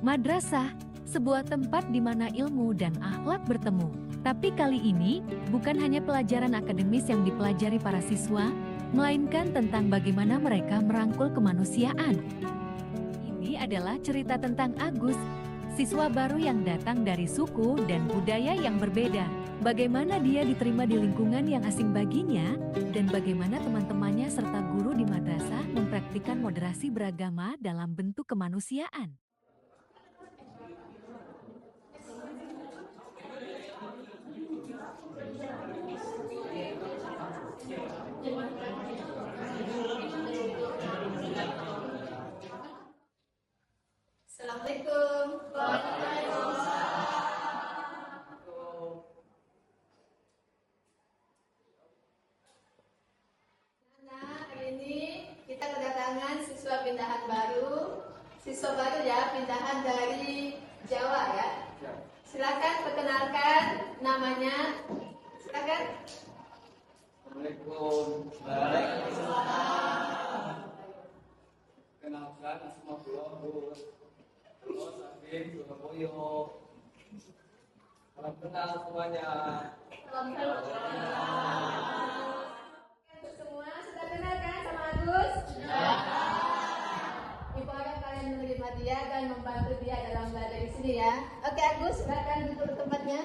Madrasah, sebuah tempat di mana ilmu dan akhlak bertemu. Tapi kali ini, bukan hanya pelajaran akademis yang dipelajari para siswa, melainkan tentang bagaimana mereka merangkul kemanusiaan. Ini adalah cerita tentang Agus, siswa baru yang datang dari suku dan budaya yang berbeda. Bagaimana dia diterima di lingkungan yang asing baginya, dan bagaimana teman-temannya serta guru di madrasah mempraktikkan moderasi beragama dalam bentuk kemanusiaan. Assalamualaikum. Nah, hari ini kita kedatangan siswa pindahan baru. Siswa baru ya, pindahan dari Jawa ya. Silakan perkenalkan namanya. Silakan. Assalamualaikum. Waalaikumsalam. Kenalkan asma Pulau terus Afif Surabaya. Salam kenal semuanya. Untuk semua sudah kenal kan sama Agus? Sudah. Ibu harap kalian menerima dia dan membantu dia dalam belajar di sini ya. Oke Agus, silakan duduk di tempatnya.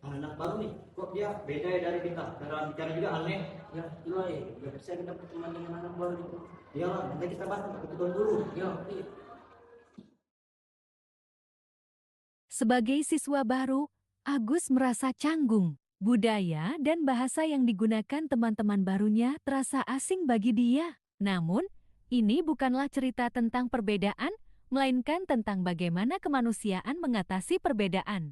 Anak baru nih, kok dia beda ya dari kita? Cara bicara juga aneh. Ya, itulah ya. Gak bisa kita berteman dengan anak baru itu. Iyalah, nanti kita bahas tentang kebutuhan dulu. Ya, iya. Sebagai siswa baru, Agus merasa canggung. Budaya dan bahasa yang digunakan teman-teman barunya terasa asing bagi dia. Namun, ini bukanlah cerita tentang perbedaan, melainkan tentang bagaimana kemanusiaan mengatasi perbedaan.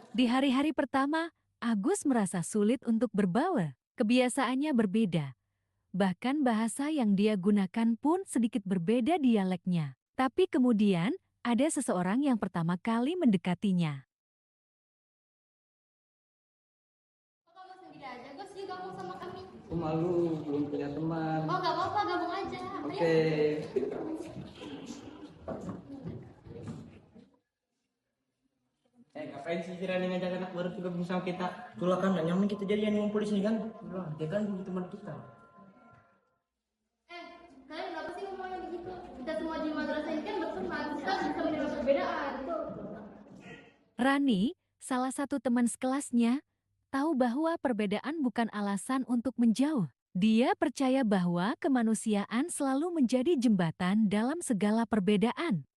Di hari-hari pertama, Agus merasa sulit untuk berbaur. Kebiasaannya berbeda. Bahkan bahasa yang dia gunakan pun sedikit berbeda dialeknya. Tapi kemudian, ada seseorang yang pertama kali mendekatinya. Kamu sendiri aja, Gus juga gabung sama kami. Aku malu belum punya teman. Oh, gak apa-apa, gabung aja. Oke. Ngapain sih Rani ngajak anak baru juga sama kita? Itulah kan, gak nyaman kita jadi yang ngumpul di sini kan? Lah, dia kan dulu teman kita. Kalian kenapa sih ngomongnya begitu? Kita semua di madrasah ini kan berteman, kita bisa menerima perbedaan. Rani, salah satu teman sekelasnya, tahu bahwa perbedaan bukan alasan untuk menjauh. Dia percaya bahwa kemanusiaan selalu menjadi jembatan dalam segala perbedaan.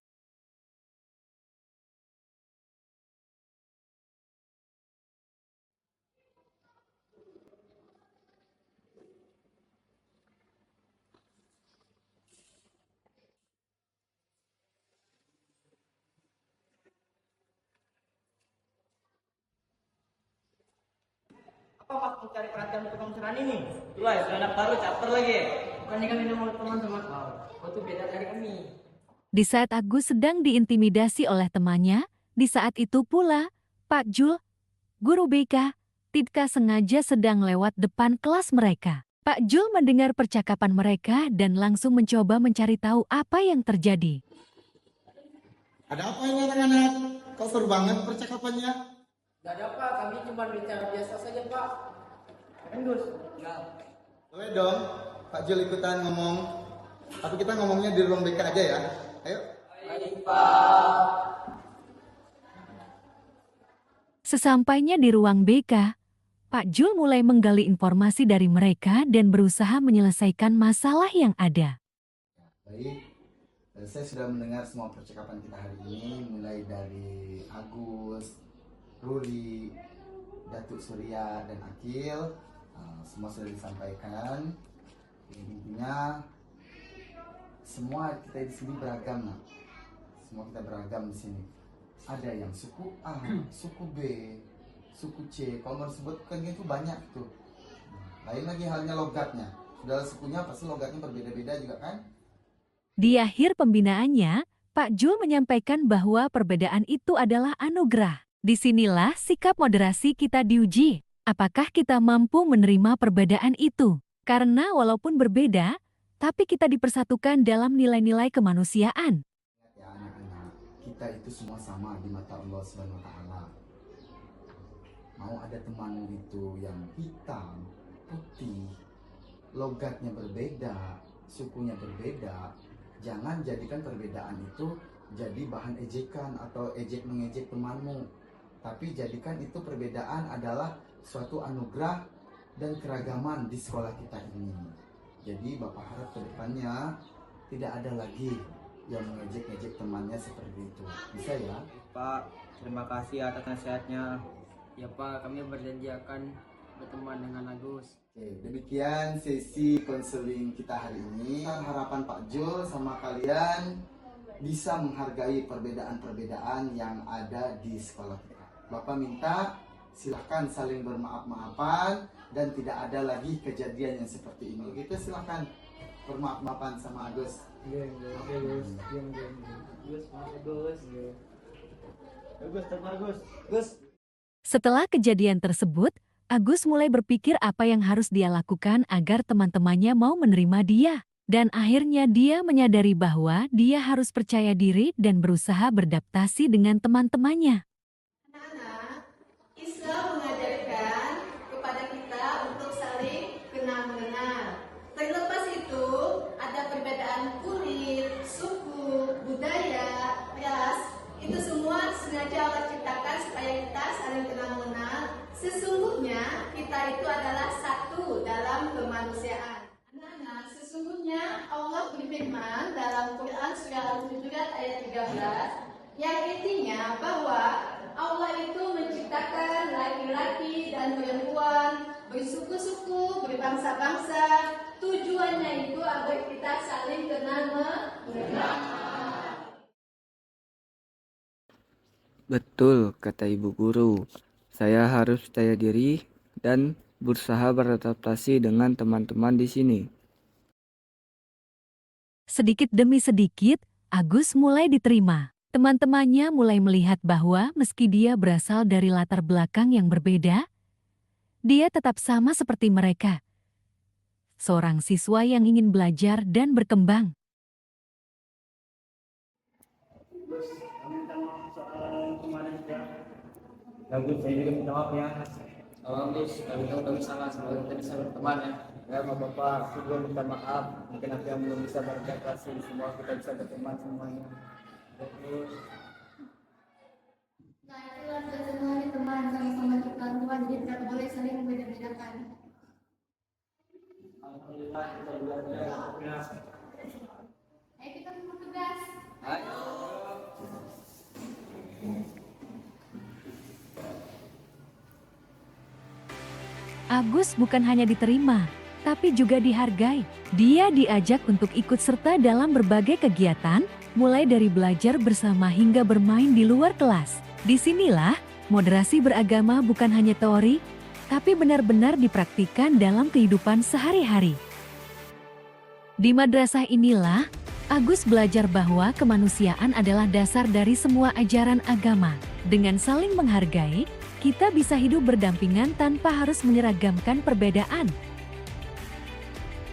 Apa maksud cari perhatian untuk kamu Rani nih? Itulah ya, anak baru caper lagi. Bukannya kami mau teman sama kau. Kau tuh beda dari kami. Di saat Agus sedang diintimidasi oleh temannya, di saat itu pula, Pak Jul, guru BK, Tidka sengaja sedang lewat depan kelas mereka. Pak Jul mendengar percakapan mereka dan langsung mencoba mencari tahu apa yang terjadi. Ada apa ini anak-anak? Kok seru banget percakapannya? Gak ada Pak, kami cuma bicara biasa saja Pak. Kan Gus? Ya. Boleh dong, Pak Jul ikutan ngomong. Tapi kita ngomongnya di ruang BK aja ya. Ayo. Baik Pak. Sesampainya di ruang BK, Pak Jul mulai menggali informasi dari mereka dan berusaha menyelesaikan masalah yang ada. Baik, saya sudah mendengar semua percakapan kita hari ini, mulai dari Agus, Ruli, Datuk Surya, dan Akil. Semua sudah disampaikan. Intinya, semua kita di sini beragam, nak. Semua kita beragam di sini. Ada yang suku A, suku B, suku C. Kalau mau disebutkan itu banyak tuh. Lain lagi halnya logatnya. Sudah sukunya pasti logatnya berbeda-beda juga kan? Di akhir pembinaannya, Pak Jul menyampaikan bahwa perbedaan itu adalah anugerah. Disinilah sikap moderasi kita diuji. Apakah kita mampu menerima perbedaan itu? Karena walaupun berbeda, tapi kita dipersatukan dalam nilai-nilai kemanusiaan. Ya anak-anak, kita itu semua sama di mata Allah Subhanahu wa Ta'ala. Mau ada teman itu yang hitam, putih, logatnya berbeda, sukunya berbeda, jangan jadikan perbedaan itu jadi bahan ejekan atau ejek-mengejek temanmu. Tapi jadikan itu perbedaan adalah suatu anugerah dan keragaman di sekolah kita ini. Jadi Bapak harap ke depannya tidak ada lagi yang mengejek-ngejek temannya seperti itu. Bisa ya? Pak, terima kasih atas nasihatnya. Ya Pak, kami berjanji akan berteman dengan Agus. Oke, demikian sesi konseling kita hari ini. Harapan Pak Jul sama kalian bisa menghargai perbedaan-perbedaan yang ada di sekolah kita. Bapak minta silahkan saling bermaaf-maafan dan tidak ada lagi kejadian yang seperti ini. Gitu silahkan bermaaf-maafan sama Agus. Setelah kejadian tersebut, Agus mulai berpikir apa yang harus dia lakukan agar teman-temannya mau menerima dia. Dan akhirnya dia menyadari bahwa dia harus percaya diri dan berusaha beradaptasi dengan teman-temannya. Anak-anak, Islam mengajarkan kepada kita untuk saling kenal-mengenal. Terlepas itu, ada perbedaan kulit, suku, budaya, ras, itu semua sengaja Allah ciptakan supaya kita saling kenal-mengenal. Sesungguhnya kita itu adalah satu dalam kemanusiaan. Anak-anak, sesungguhnya Allah berfirman dalam Quran surah Al-Hujurat ayat 13 yang intinya bahwa Allah itu menciptakan laki-laki dan perempuan, bersuku-suku, berbangsa-bangsa. Tujuannya itu agar kita saling kenal-mengenal. Betul, kata ibu guru. Saya harus percaya diri dan berusaha beradaptasi dengan teman-teman di sini. Sedikit demi sedikit, Agus mulai diterima. Teman-temannya mulai melihat bahwa meski dia berasal dari latar belakang yang berbeda, dia tetap sama seperti mereka. Seorang siswa yang ingin belajar dan berkembang. Agus, saya juga minta maaf ya. Agus, kami tahu kami salah, semoga kita bisa berteman ya. Ya, Bapak, aku juga minta maaf. Mungkin aku yang belum bisa beradaptasi. Semua kita bisa berteman semuanya. Terus, Nah, itulah kita semua ini teman sama-sama ciptaan Tuhan, jadi tidak boleh saling membeda-bedakan. alhamdulillah kita belajar. Ayo kita kumpul tugas. Agus bukan hanya diterima, tapi juga dihargai. Dia diajak untuk ikut serta dalam berbagai kegiatan, mulai dari belajar bersama hingga bermain di luar kelas. Disinilah, moderasi beragama bukan hanya teori, tapi benar-benar dipraktikkan dalam kehidupan sehari-hari. Di madrasah inilah, Agus belajar bahwa kemanusiaan adalah dasar dari semua ajaran agama. Dengan saling menghargai, kita bisa hidup berdampingan tanpa harus menyeragamkan perbedaan.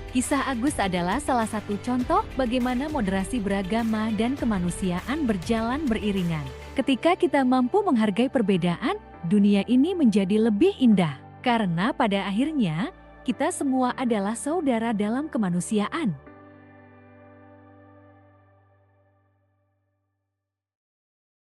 Kisah Agus adalah salah satu contoh bagaimana moderasi beragama dan kemanusiaan berjalan beriringan. Ketika kita mampu menghargai perbedaan, dunia ini menjadi lebih indah. Karena pada akhirnya, kita semua adalah saudara dalam kemanusiaan.